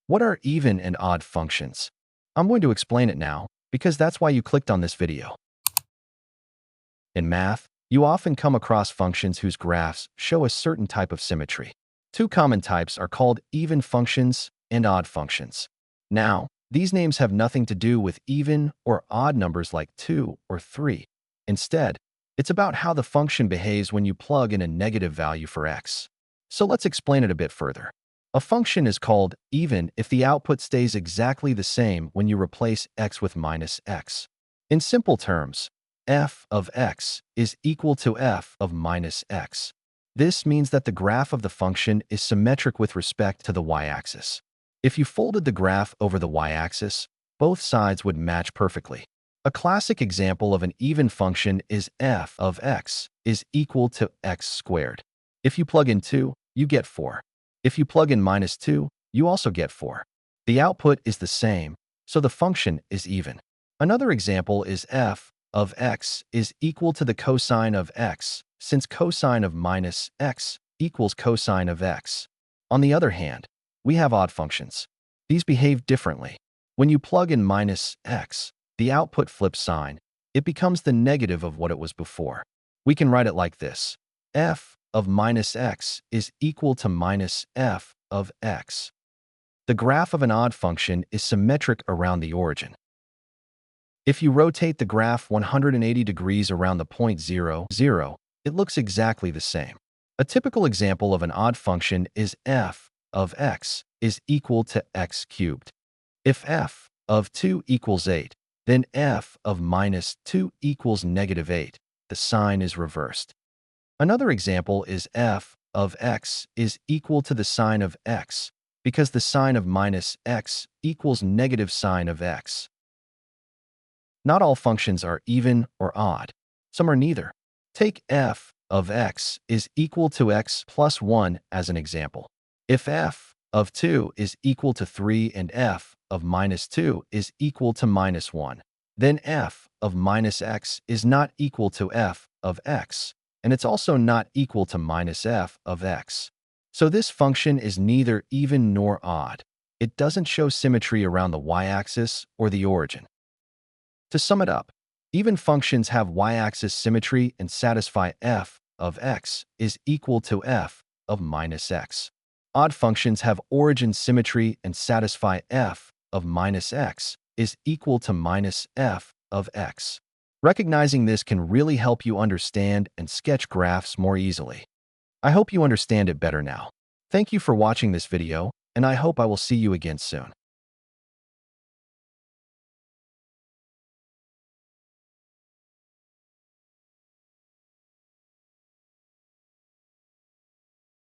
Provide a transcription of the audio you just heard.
What are even and odd functions? I'm going to explain it now, because that's why you clicked on this video. In math, you often come across functions whose graphs show a certain type of symmetry. Two common types are called even functions and odd functions. Now, these names have nothing to do with even or odd numbers like 2 or 3. Instead, it's about how the function behaves when you plug in a negative value for x. So let's explain it a bit further. A function is called even if the output stays exactly the same when you replace x with minus x. In simple terms, f of x is equal to f of minus x. This means that the graph of the function is symmetric with respect to the y-axis. If you folded the graph over the y-axis, both sides would match perfectly. A classic example of an even function is f of x is equal to x squared. If you plug in 2, you get 4. If you plug in minus 2, you also get 4. The output is the same, so the function is even. Another example is f of x is equal to the cosine of x, since cosine of minus x equals cosine of x. On the other hand, we have odd functions. These behave differently. When you plug in minus x, the output flips sign. It becomes the negative of what it was before. We can write it like this. F of minus x is equal to minus f of x. The graph of an odd function is symmetric around the origin. If you rotate the graph 180 degrees around the point 0, 0, it looks exactly the same. A typical example of an odd function is f of x is equal to x cubed. If f of 2 equals 8, then f of minus 2 equals negative 8. The sign is reversed. Another example is f of x is equal to the sign of x, because the sign of minus x equals negative sign of x. Not all functions are even or odd. Some are neither. Take f of x is equal to x plus 1 as an example. If f of 2 is equal to 3 and f of minus 2 is equal to minus 1, then f of minus x is not equal to f of x, and it's also not equal to minus f of x. So this function is neither even nor odd. It doesn't show symmetry around the y-axis or the origin. To sum it up, even functions have y-axis symmetry and satisfy f of x is equal to f of minus x. Odd functions have origin symmetry and satisfy f of minus x is equal to minus f of x. Recognizing this can really help you understand and sketch graphs more easily. I hope you understand it better now. Thank you for watching this video, and I hope I will see you again soon.